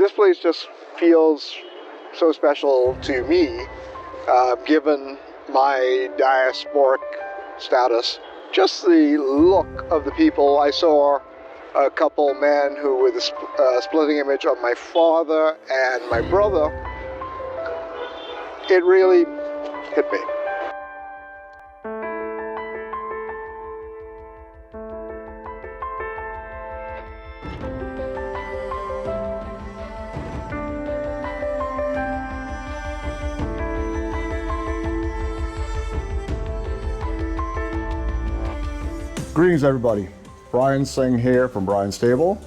this place just feels so special to me, given my diasporic status. Just the look of the people. I saw a couple men who were the splitting image of my father and my brother. It really hit me. Greetings everybody, Brian Singh here from Brian's Table,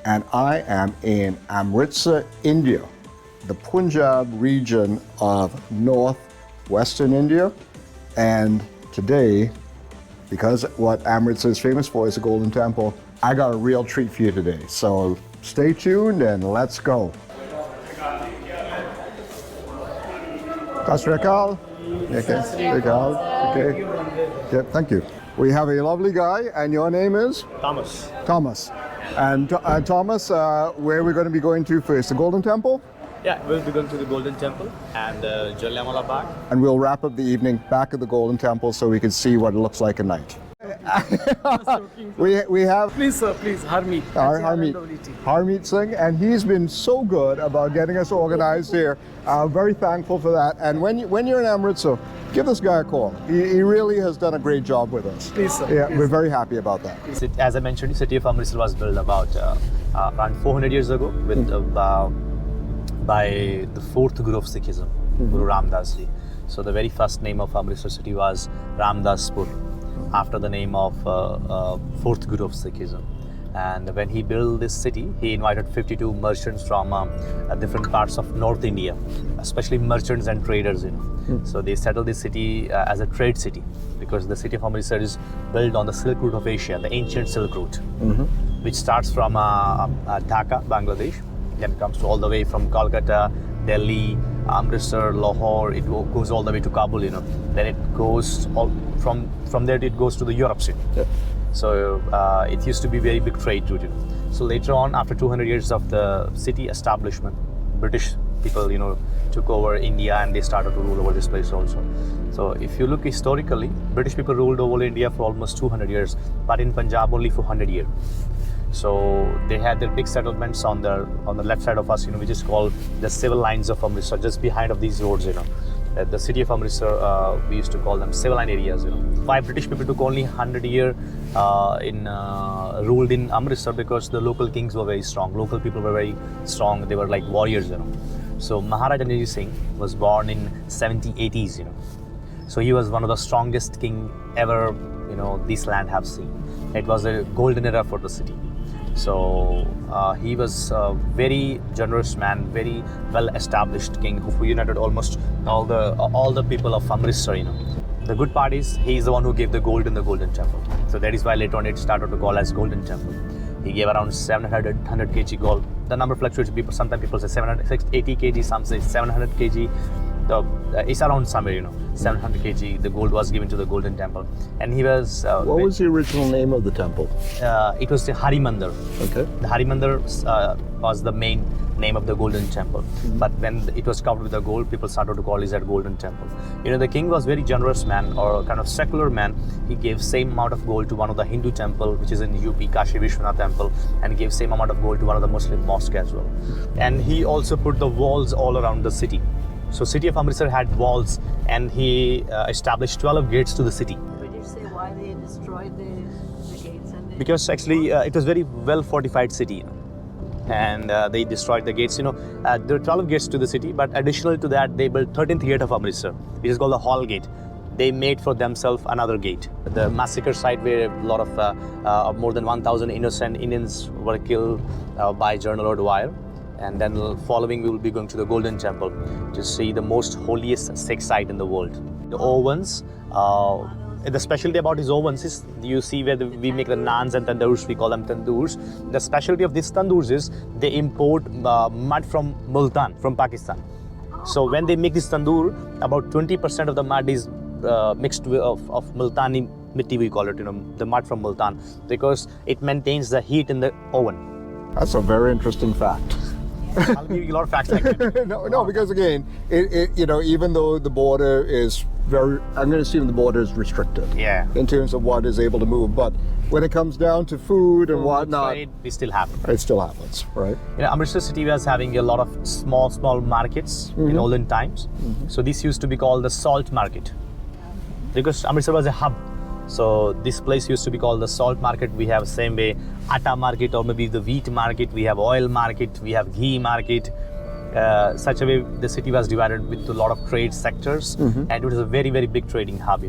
and I am in Amritsar, India, the Punjab region of northwestern India. And today, because what Amritsar is famous for is the Golden Temple, I got a real treat for you today. So stay tuned and let's go. Kasrakal. Okay. Yep, thank you. We have a lovely guy, and your name is? Thomas. Thomas. And Thomas, where are we going to be going to first? The Golden Temple? Yeah, we'll be going to the Golden Temple and Jallianwala Bagh. And we'll wrap up the evening back at the Golden Temple so we can see what it looks like at night. we have... Please sir, please, Harmandir Singh, and he's been so good about getting us organized here. Very thankful for that. And when you're in Amritsar, give this guy a call. He really has done a great job with us. Please sir. Yeah, please. We're very happy about that. As I mentioned, the city of Amritsar was built about around 400 years ago with, by the fourth Guru of Sikhism, Guru Ramdaspur. So the very first name of Amritsar city was Ramdaspur, after the name of fourth Guru of Sikhism. And when he built this city, he invited 52 merchants from different parts of North India, especially merchants and traders. So they settled this city as a trade city, because the city of Amritsar is built on the Silk Route of Asia, the ancient Silk Route, which starts from Dhaka, Bangladesh, then comes to all the way from Kolkata, Delhi, Amritsar, Lahore. It goes all the way to Kabul. Then it goes from there. It goes to the Europe city. Yeah. So it used to be very big trade route. So later on, after 200 years of the city establishment, British people, took over India and they started to rule over this place also. So if you look historically, British people ruled over India for almost 200 years, but in Punjab only for 100 years. So they had their big settlements on the left side of us, which is called the civil lines of Amritsar, just behind of these roads, The city of Amritsar, we used to call them civil line areas, Why British people took only 100 years ruled in Amritsar? Because the local kings were very strong. Local people were very strong. They were like warriors, So Maharaja Ranjit Singh was born in 1780s, So he was one of the strongest king ever, this land have seen. It was a golden era for the city. So he was a very generous man, very well-established king who united almost all the people of Amritsar. The good part is he's the one who gave the gold in the Golden Temple. So that is why later on it started to call as Golden Temple. He gave around 700 kg gold. The number fluctuates. Sometimes people say 780 kg, some say 700 kg. It's around somewhere, 700 kg. The gold was given to the Golden Temple, and he was. What was the original name of the temple? It was the Harmandir. Okay. The Harmandir was the main name of the Golden Temple, but when it was covered with the gold, people started to call it as Golden Temple. The king was very generous man, or kind of secular man. He gave same amount of gold to one of the Hindu temple, which is in UP, Kashi Vishwanath temple, and gave same amount of gold to one of the Muslim mosque as well. And he also put the walls all around the city. So city of Amritsar had walls, and he established 12 gates to the city. Did you say why they destroyed the gates? Because actually it was very well fortified city, and they destroyed the gates. There are 12 gates to the city, but additional to that, they built 13th gate of Amritsar, which is called the Hall Gate. They made for themselves another gate. The massacre site where a lot of more than 1,000 innocent Indians were killed by General O'Dwyer. And then following, we will be going to the Golden Temple to see the most holiest Sikh site in the world. The ovens, the specialty about his ovens is, you see where we make the naans and tandoors, we call them tandoors. The specialty of these tandoors is they import mud from Multan, from Pakistan. So when they make this tandoor, about 20% of the mud is mixed with of Multani mitti, we call it, the mud from Multan, because it maintains the heat in the oven. That's a very interesting fact. I'll give you a lot of facts like that. No, because again, even though the border is I'm going to assume the border is restricted. Yeah. In terms of what is able to move, but when it comes down to food and whatnot, It still happens. it still happens, right? Amritsar city was having a lot of small markets in olden times. So this used to be called the salt market because Amritsar was a hub. So this place used to be called the salt market. We have same way atta market or maybe the wheat market. We have oil market. We have ghee market. Such a way the city was divided with a lot of trade sectors, and it was a very big trading hub.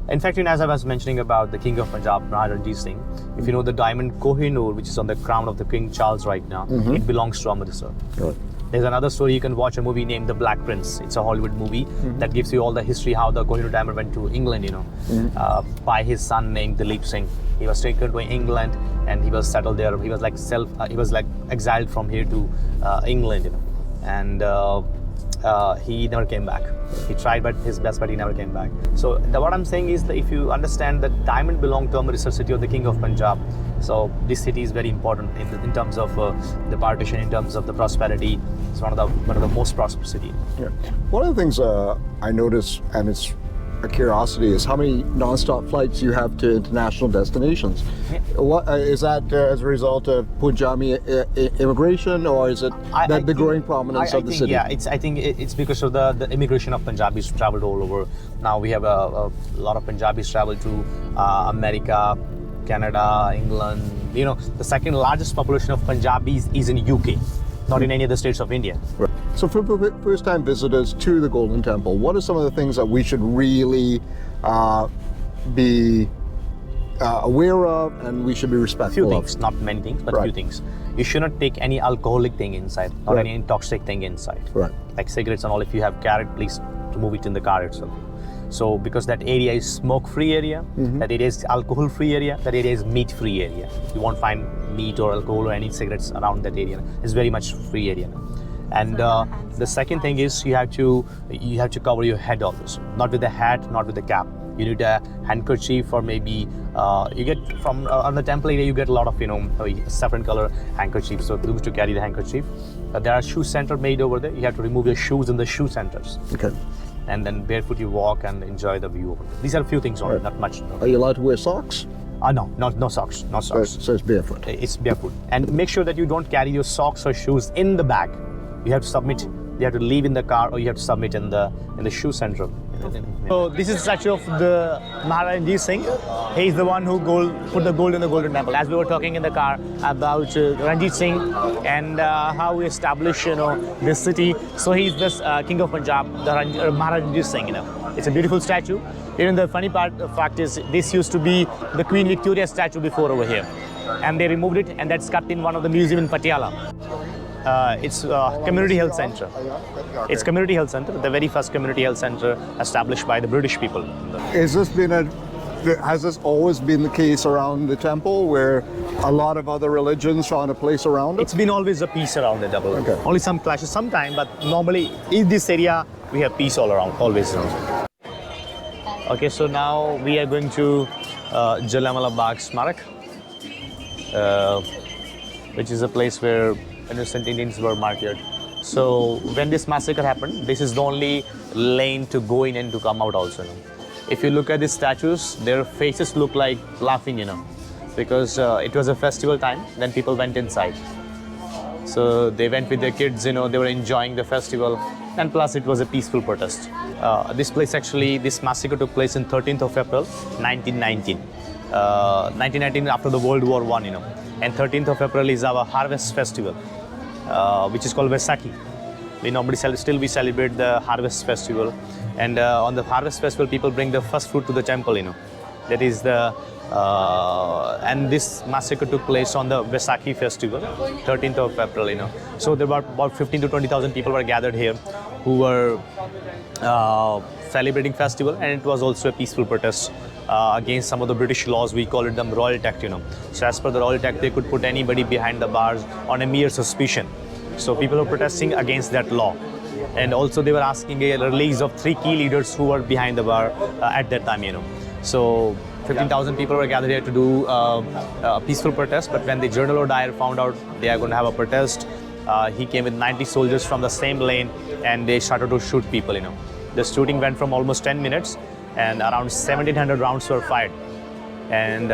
In fact, as I was mentioning about the King of Punjab, Maharaja Ranjit Singh, if you know the diamond Kohinoor, which is on the crown of the King Charles right now, it belongs to Amritsar. Right. There's another story, you can watch a movie named The Black Prince. It's a Hollywood movie that gives you all the history how the Kohinoor diamond went to England, by his son named Dilip Singh. He was taken to England and he was settled there. He was like exiled from here to England, and he never came back. He tried his best, but he never came back. So what I'm saying is that if you understand that diamond belonged to Amritsar city or the King of Punjab, so this city is very important in terms of the partition, in terms of the prosperity. It's one of the most prosperous city. Yeah. One of the things I noticed, and it's a curiosity, is how many non-stop flights you have to international destinations. Yeah. What is that as a result of Punjabi immigration, or is it the growing prominence of the city? Yeah, I think it's because of the immigration of Punjabis traveled all over. Now we have a lot of Punjabis travel to America, Canada, England. The second largest population of Punjabis is in UK, not in any of the states of India. Right. So for first-time visitors to the Golden Temple, what are some of the things that we should really be aware of and we should be respectful Few of? things, not many things, but Right. few things. You should not take any alcoholic thing inside or Right. any intoxicating thing inside. Right. Like cigarettes and all, if you have carried, please remove it in the car itself. So because that area is smoke-free area, that area is alcohol-free area, that area is meat-free area. You won't find meat or alcohol or any cigarettes around that area. It's very much free area. And the second thing is you have to cover your head always, not with the hat, not with the cap. You need a handkerchief, or maybe you get from on the temple area you get a lot of saffron color handkerchiefs. So to carry the handkerchief, there are shoe center made over there. You have to remove your shoes in the shoe centers. Okay. And then barefoot you walk and enjoy the view over there. These are a few things on it, not much. No. Are you allowed to wear socks? No socks, no socks. So it's barefoot. It's barefoot. And make sure that you don't carry your socks or shoes in the bag. You have to submit. You have to leave in the car, or you have to submit in the shoe center. So this is the statue of the Maharaja Ranjit Singh. He is the one who put the gold in the Golden Temple. As we were talking in the car about Ranjit Singh and how we established, this city. So he is this King of Punjab, the Maharaja Ranjit Singh. It's a beautiful statue. Even the funny fact is, this used to be the Queen Victoria statue before over here, and they removed it, and that's kept in one of the museum in Patiala. It's community health center. It's community health center, the very first community health center established by the British people. Has this always been the case around the temple, where a lot of other religions found a place around it? It's been always a peace around the temple. Okay. Only some clashes sometime, but normally in this area we have peace all around, always. Okay, so now we are going to Jallianwala Bagh Smarak, which is a place where innocent Indians were martyred. So when this massacre happened, this is the only lane to go in and to come out also. If you look at these statues, their faces look like laughing, because it was a festival time. Then people went inside. So they went with their kids, they were enjoying the festival, and plus it was a peaceful protest. This massacre took place in 13th of April, 1919. 1919 after the World War I, and 13th of April is our harvest festival, which is called Vaisakhi. We normally we celebrate the harvest festival, and on the harvest festival people bring the first fruit to the temple, that is and this massacre took place on the Vaisakhi festival, 13th of April, So there were about 15 to 20,000 people were gathered here who were celebrating festival, and it was also a peaceful protest against some of the British laws. We call it the Royal Act, So as per the Royal Act, they could put anybody behind the bars on a mere suspicion. So people were protesting against that law. And also they were asking a release of 3 key leaders who were behind the bar at that time, So 15,000 people were gathered here to do a peaceful protest, but when the Journal of Dyer found out they are going to have a protest, he came with 90 soldiers from the same lane, and they started to shoot people. The shooting went from almost 10 minutes, and around 1,700 rounds were fired, and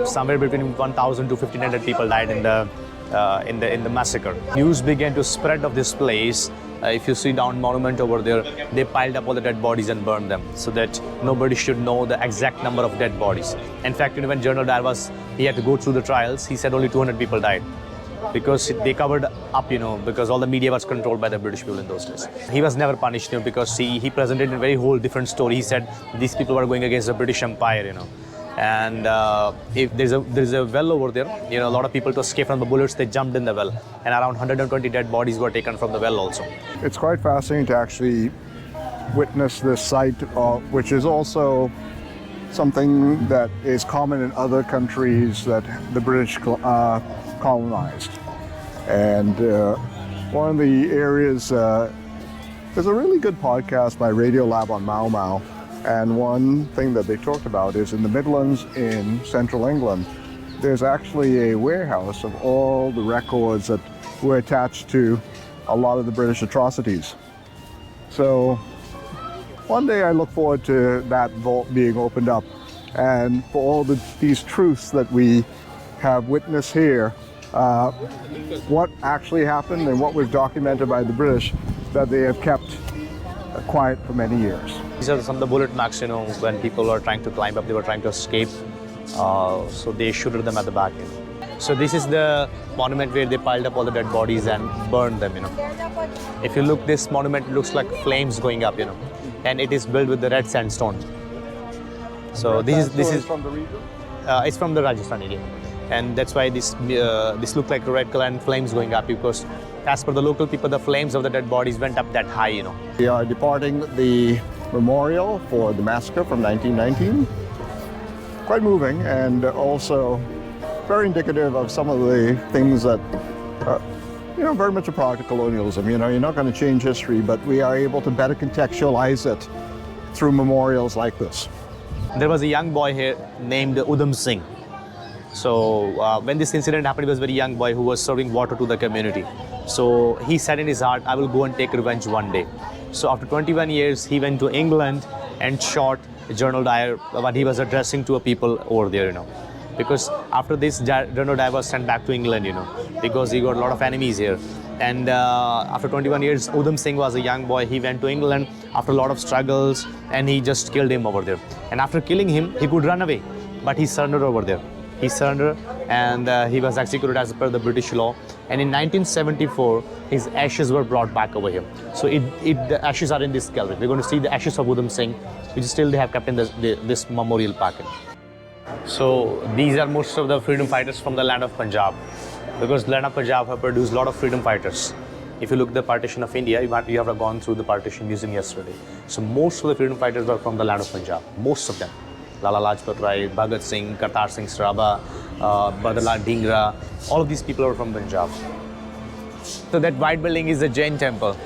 somewhere between 1,000 to 1,500 people died in the massacre. News began to spread of this place. If you see down monument over there, they piled up all the dead bodies and burned them so that nobody should know the exact number of dead bodies. In fact, when General Dyer he had to go through the trials, he said only 200 people died because they covered up, because all the media was controlled by the British people in those days. He was never punished, because he presented a very whole different story. He said these people were going against the British Empire, And if there's a well over there, a lot of people to escape from the bullets, they jumped in the well, and around 120 dead bodies were taken from the well also. It's quite fascinating to actually witness this site, which is also something that is common in other countries that the British colonized. And one of the areas, there's a really good podcast by Radio Lab on Mau Mau. And one thing that they talked about is in the Midlands in central England, there's actually a warehouse of all the records that were attached to a lot of the British atrocities. So one day I look forward to that vault being opened up, and for all these truths that we have witnessed here, what actually happened and what was documented by the British that they have kept quiet for many years. These are some of the bullet marks, when people were trying to climb up, they were trying to escape, so they shooted them at the back. So this is the monument where they piled up all the dead bodies and burned them, If you look, this monument looks like flames going up, and it is built with the red sandstone. So this is from the region? It's from the Rajasthan area, and that's why this looked like a red color and flames going up, because as per the local people, the flames of the dead bodies went up that high, We are departing the memorial for the massacre from 1919. Quite moving, and also very indicative of some of the things that, very much a product of colonialism. You're not going to change history, but we are able to better contextualize it through memorials like this. There was a young boy here named Udham Singh. So when this incident happened, he was a very young boy who was serving water to the community. So he said in his heart, I will go and take revenge one day. So after 21 years, he went to England and shot General Dyer, what he was addressing to a people over there, Because after this, General Dyer was sent back to England, because he got a lot of enemies here. And after 21 years, Udham Singh was a young boy. He went to England after a lot of struggles, and he just killed him over there. And after killing him, he could run away, but he surrendered over there. He surrendered, and he was executed as per the British law. And in 1974, his ashes were brought back over here. So the ashes are in this gallery. We're going to see the ashes of Udham Singh, which still they have kept in this memorial park. So these are most of the freedom fighters from the land of Punjab, because the land of Punjab have produced a lot of freedom fighters. If you look at the partition of India, you have gone through the partition museum yesterday. So most of the freedom fighters were from the land of Punjab, most of them. Lala Lajpat Rai, Bhagat Singh, Kartar Singh Sraba, Badalal Dhingra, all of these people are from Punjab. So that white building is a Jain temple.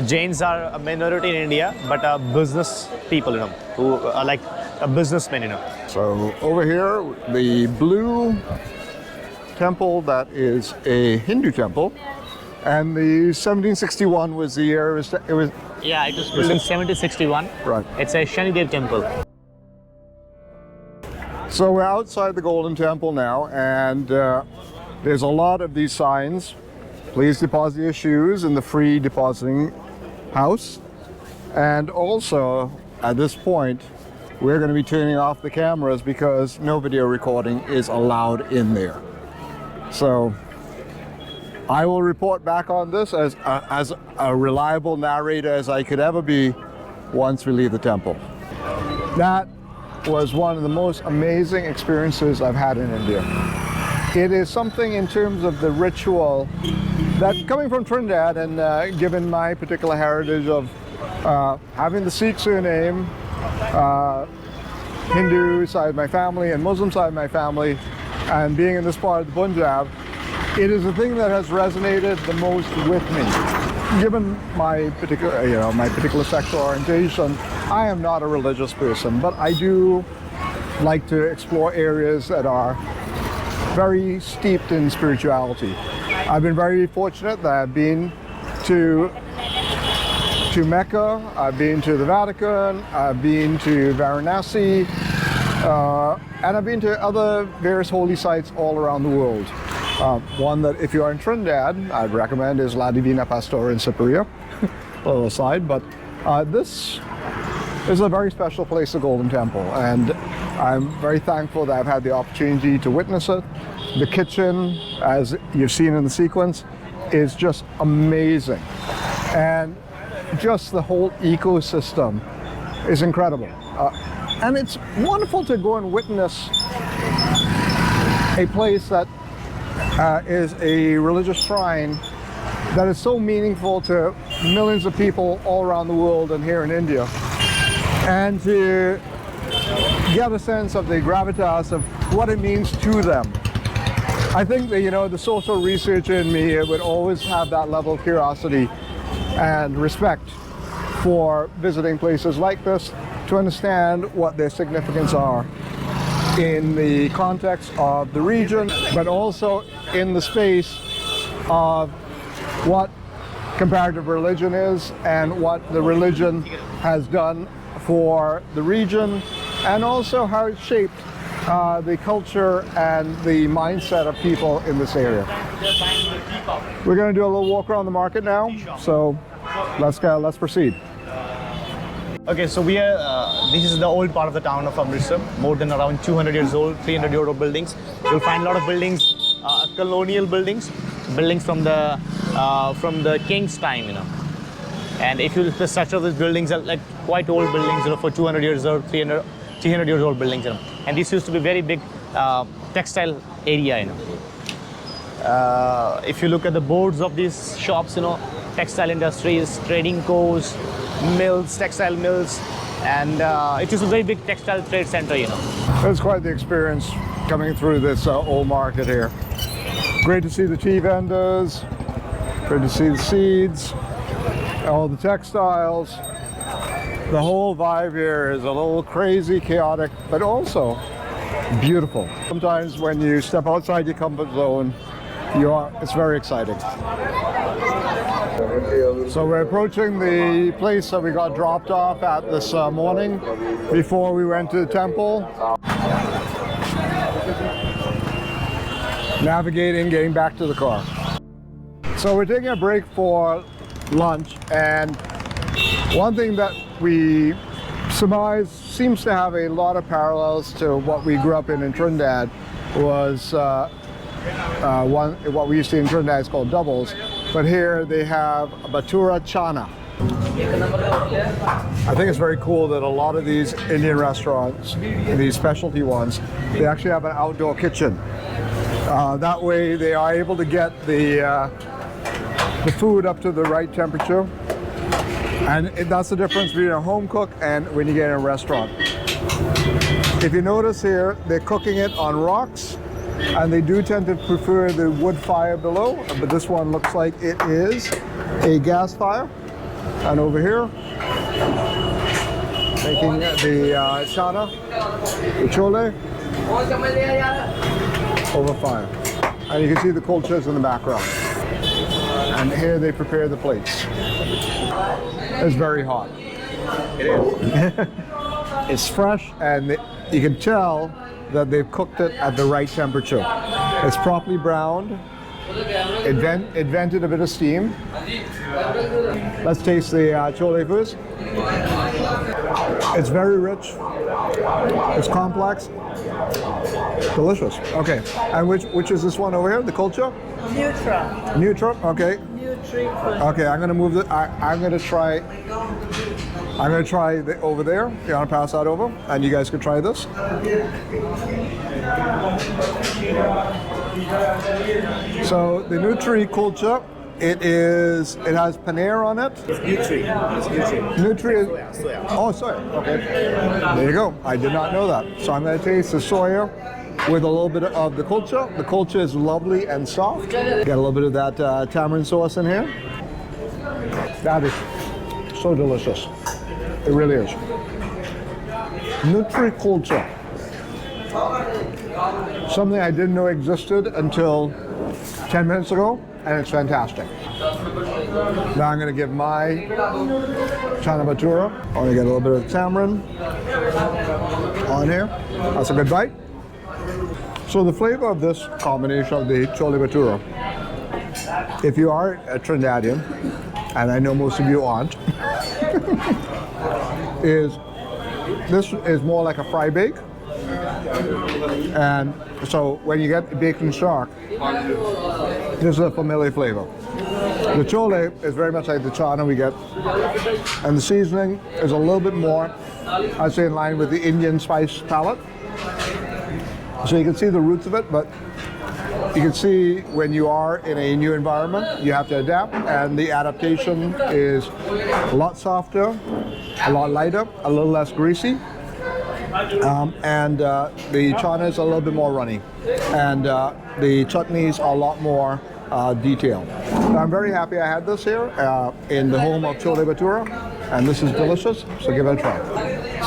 Jains are a minority in India, but business people, who are like a businessmen, So over here, the blue temple, that is a Hindu temple, and the 1761 was the year it was. Yeah, it was built in 1761. Right. It's a Shanidev temple. So we're outside the Golden Temple now, and there's a lot of these signs. Please deposit your shoes in the free depositing house. And also, at this point, we're going to be turning off the cameras because no video recording is allowed in there. So I will report back on this as a reliable narrator as I could ever be once we leave the temple. That was one of the most amazing experiences I've had in India. It is something in terms of the ritual that, coming from Trinidad and given my particular heritage of having the Sikh surname, Hindu side of my family and Muslim side of my family, and being in this part of the Punjab, it is the thing that has resonated the most with me. Given my particular sexual orientation, I am not a religious person, but I do like to explore areas that are very steeped in spirituality. I've been very fortunate that I've been to Mecca, I've been to the Vatican, I've been to Varanasi, and I've been to other various holy sites all around the world. One that if you are in Trinidad, I'd recommend is La Divina Pastora in Cypria, a little aside, but this is a very special place, the Golden Temple, and I'm very thankful that I've had the opportunity to witness it. The kitchen, as you've seen in the sequence, is just amazing. And just the whole ecosystem is incredible. And it's wonderful to go and witness a place that is a religious shrine that is so meaningful to millions of people all around the world and here in India. And to get a sense of the gravitas of what it means to them. I think that, you know, the social researcher in me would always have that level of curiosity and respect for visiting places like this to understand what their significance are in the context of the region, but also in the space of what comparative religion is and what the religion has done for the region, and also how it shaped the culture and the mindset of people in this area. We're going to do a little walk around the market now, so let's proceed. Okay, so we are, this is the old part of the town of Amritsar, more than around 200 years old, 300-year-old buildings. You'll find a lot of buildings, colonial buildings from the king's time, you know. And if you look at the structure of these buildings, are like quite old buildings, you know, for 200 years old, 300 years old buildings, you know. And this used to be very big textile area, you know. If you look at the boards of these shops, you know, textile industries, trading co's, mills, textile mills, and it is a very big textile trade center, you know. It's quite the experience coming through this old market here. Great to see the tea vendors, great to see the seeds, all the textiles. The whole vibe here is a little crazy, chaotic, but also beautiful. Sometimes when you step outside your comfort zone, it's very exciting. So we're approaching the place that we got dropped off at this morning before we went to the temple. Navigating, getting back to the car. So we're taking a break for lunch, and one thing that we surmise seems to have a lot of parallels to what we grew up in Trinidad was what we used to in Trinidad is called doubles, but here they have Bhature chana. I think it's very cool that a lot of these Indian restaurants, these specialty ones, they actually have an outdoor kitchen. That way they are able to get the food up to the right temperature, and that's the difference between a home cook and when you get in a restaurant. If you notice here, they're cooking it on rocks, and they do tend to prefer the wood fire below, but this one looks like it is a gas fire. And over here, making the chana, the chole, over fire. And you can see the kulchas in the background. And here they prepare the plates. It's very hot. It is. It's fresh, and you can tell that they've cooked it at the right temperature. It's properly browned. It vented a bit of steam. Let's taste the chole first. It's very rich. It's complex. Delicious. Okay. And which is this one over here? The kulcha? Neutral. Neutral. Okay. Nutri. Okay. I'm gonna move the. I'm gonna try over there. You wanna pass that over, and you guys can try this. So the Nutri kulcha, it has paneer on it. It's Nutri. Nutri is oh, soya. Okay, there you go. I did not know that. So I'm going to taste the soya with a little bit of the kulcha. The kulcha is lovely and soft. Get a little bit of that tamarind sauce in here. That is so delicious. It really is. Nutri kulcha. Something I didn't know existed until 10 minutes ago. and it's fantastic. Now I'm going to give my chana bhatura. I'm going to get a little bit of tamarind on here. That's a good bite. So the flavor of this combination of the chole bhatura, if you are a Trinidadian, and I know most of you aren't, this is more like a fry bake. And so when you get baked in shark, this is a familiar flavor. The chole is very much like the chana we get, and the seasoning is a little bit more, I'd say, in line with the Indian spice palette. So you can see the roots of it, but you can see when you are in a new environment, you have to adapt, and the adaptation is a lot softer, a lot lighter, a little less greasy. And the chana is a little bit more runny, and the chutneys are a lot more detailed. So I'm very happy I had this here in the home of chole bhatura, and this is delicious, so give it a try.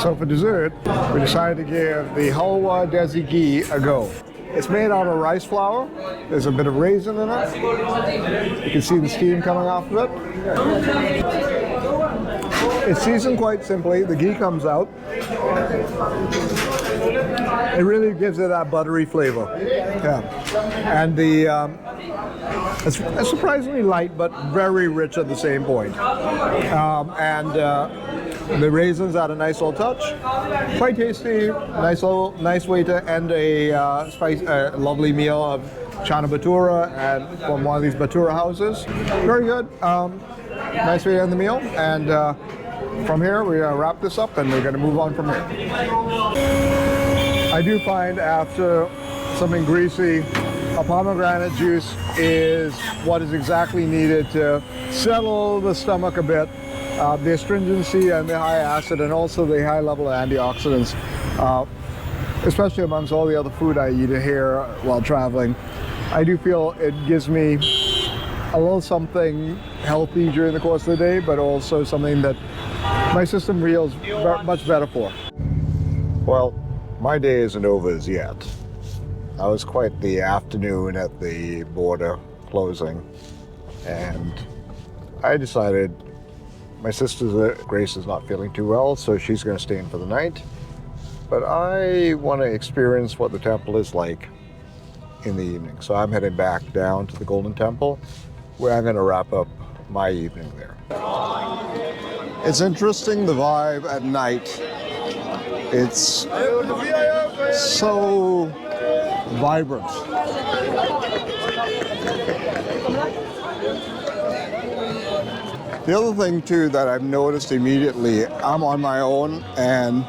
So for dessert, we decided to give the halwa desi ghee a go. It's made out of rice flour. There's a bit of raisin in it. You can see the steam coming off of it. It's seasoned quite simply. The ghee comes out. It really gives it that buttery flavor. Yeah. And it's surprisingly light, but very rich at the same point. The raisins add a nice little touch. Quite tasty. Nice way to end a lovely meal of chana bhatura and from one of these bhatura houses. Very good. Nice way to end the meal. And from here, we're going to wrap this up and we're going to move on from here. I do find after something greasy, a pomegranate juice is what is exactly needed to settle the stomach a bit. The astringency and the high acid and also the high level of antioxidants, especially amongst all the other food I eat here while traveling. I do feel it gives me a little something healthy during the course of the day, but also something that my system feels much better for. Well, my day isn't over as yet. I was quite the afternoon at the border closing, and I decided my sister Grace is not feeling too well, so she's going to stay in for the night. But I want to experience what the temple is like in the evening. So I'm heading back down to the Golden Temple, where I'm going to wrap up my evening there. It's interesting, the vibe at night. It's so vibrant. The other thing too that I've noticed immediately, I'm on my own and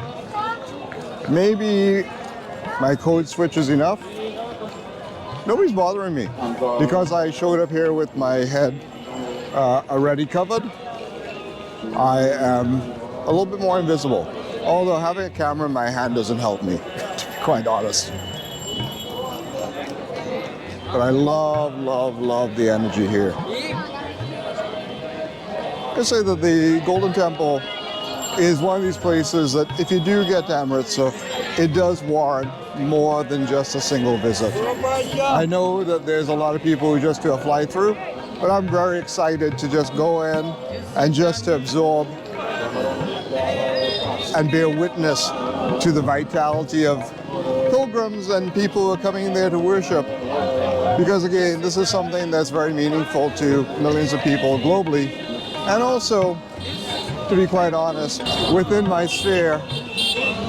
maybe my code switch is enough. Nobody's bothering me because I showed up here with my head already covered. I am a little bit more invisible, although having a camera in my hand doesn't help me, to be quite honest. But I love the energy here. I can say that the Golden Temple is one of these places that if you do get to Amritsar, it does warrant more than just a single visit. I know that there's a lot of people who just do a fly through, but I'm very excited to just go in and just to absorb and bear witness to the vitality of pilgrims and people who are coming there to worship. Because again, this is something that's very meaningful to millions of people globally. And also, to be quite honest, within my sphere,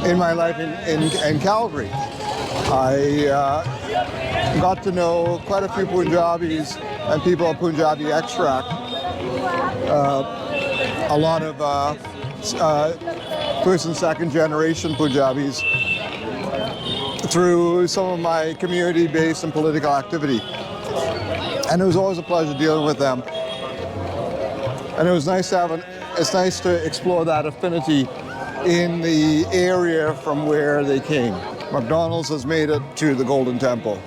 in my life in Calgary, I got to know quite a few Punjabis and people of Punjabi extract. A lot of first and second generation Punjabis through some of my community-based and political activity. And it was always a pleasure dealing with them. And it was nice to it's nice to explore that affinity in the area from where they came. McDonald's has made it to the Golden Temple.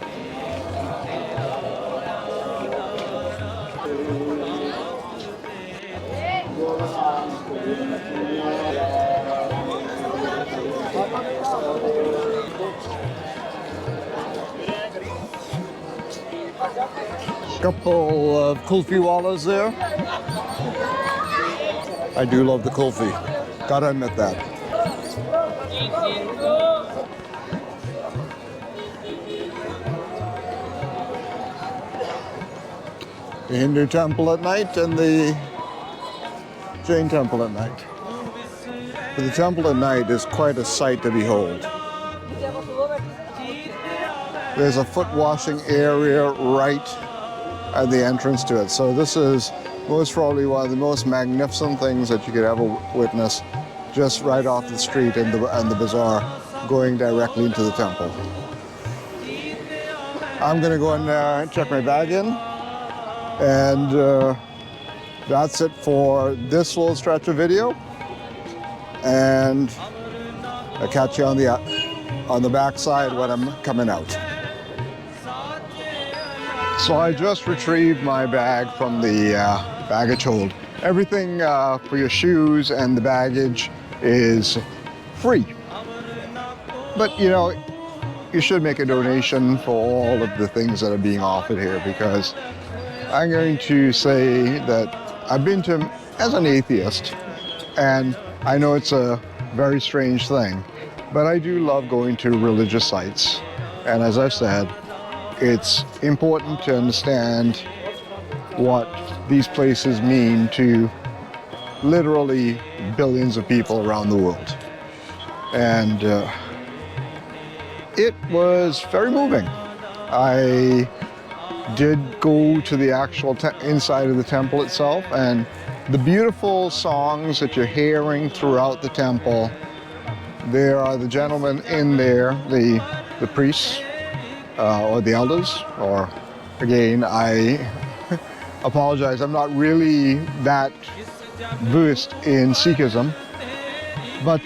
Couple of kulfi wallas there. I do love the kulfi. Gotta admit that. The Hindu temple at night and the Jain temple at night. The temple at night is quite a sight to behold. There's a foot washing area right at the entrance to it. So this is most probably one of the most magnificent things that you could ever witness, just right off the street and the bazaar, going directly into the temple. I'm gonna go and check my bag in, and that's it for this little stretch of video. And I'll catch you on the back side when I'm coming out. So I just retrieved my bag from the baggage hold. Everything for your shoes and the baggage is free. But you know, you should make a donation for all of the things that are being offered here, because I'm going to say that I've been to, as an atheist, and I know it's a very strange thing, but I do love going to religious sites. And as I've said, it's important to understand what these places mean to literally billions of people around the world. And it was very moving. I did go to the actual inside of the temple itself, and the beautiful songs that you're hearing throughout the temple. There are the gentlemen in there, the priests, or the elders, or again, I apologize, I'm not really that versed in Sikhism, but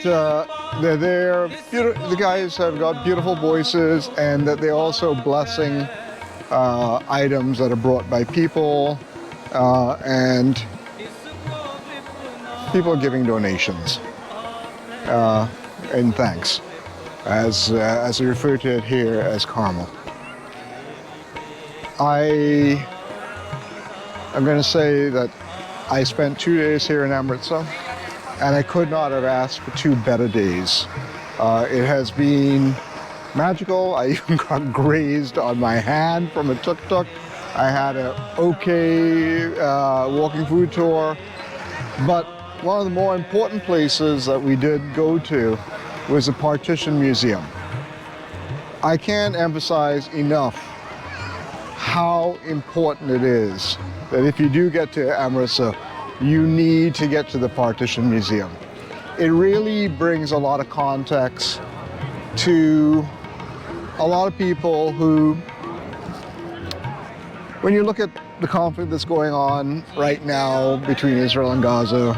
they're there. The guys have got beautiful voices, and that they're also blessing items that are brought by people, and people are giving donations in thanks, as we refer to it here as karma. I'm going to say that I spent 2 days here in Amritsar, and I could not have asked for 2 better days. It has been magical. I even got grazed on my hand from a tuk-tuk. I had an okay walking food tour, but one of the more important places that we did go to was the Partition Museum. I can't emphasize enough how important it is that if you do get to Amritsar, you need to get to the Partition Museum. It really brings a lot of context to a lot of people who, when you look at the conflict that's going on right now between Israel and Gaza,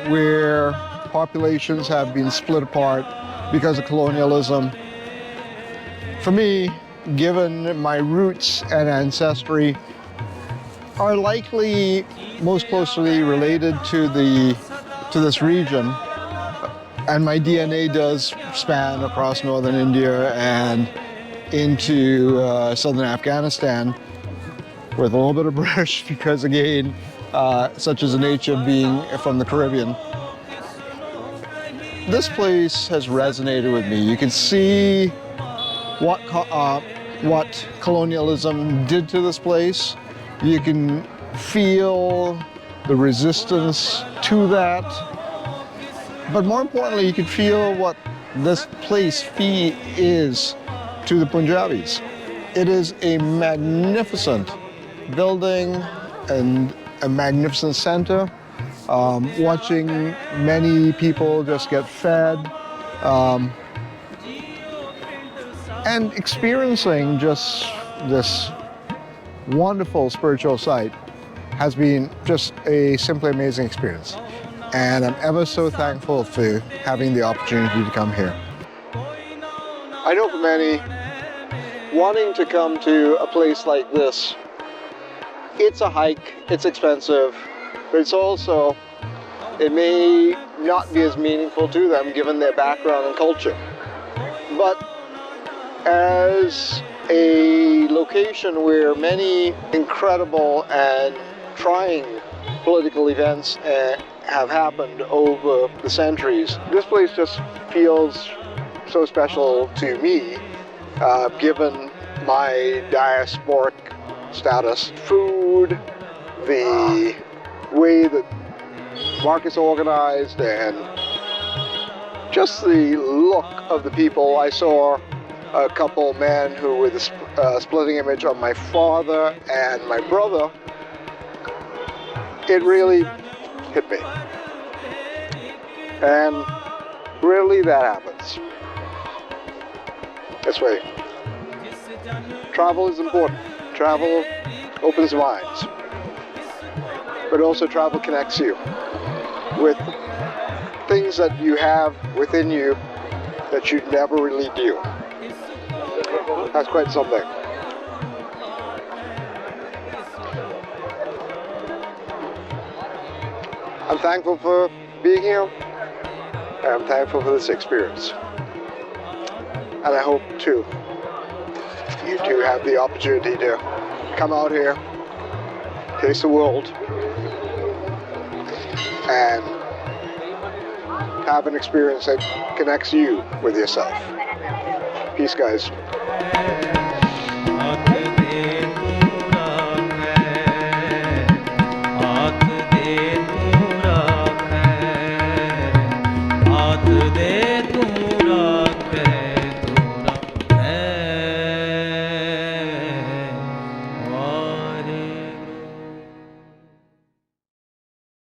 where populations have been split apart because of colonialism, for me, given my roots and ancestry, are likely most closely related to this region, and my DNA does span across northern India and into southern Afghanistan, with a little bit of brush, because again, such is the nature of being from the Caribbean. This place has resonated with me. You can see what colonialism did to this place. You can feel the resistance to that. But more importantly, you can feel what this place is to the Punjabis. It is a magnificent building and a magnificent center. Watching many people just get fed, and experiencing just this wonderful spiritual site has been just a simply amazing experience. And I'm ever so thankful for having the opportunity to come here. I know for many, wanting to come to a place like this, it's a hike, it's expensive, but it's also, it may not be as meaningful to them given their background and culture. But as a location where many incredible and trying political events have happened over the centuries. This place just feels so special to me, given my diasporic status. Food, the way that market's organized, and just the look of the people. I saw a couple men who were the splitting image of my father and my brother. It really hit me. And rarely that happens. This way. Travel is important. Travel opens minds. But also travel connects you with things that you have within you that you never really knew. That's quite something. I'm thankful for being here, and I'm thankful for this experience. And I hope too, you do have the opportunity to come out here, taste the world, and have an experience that connects you with yourself. Peace, guys. de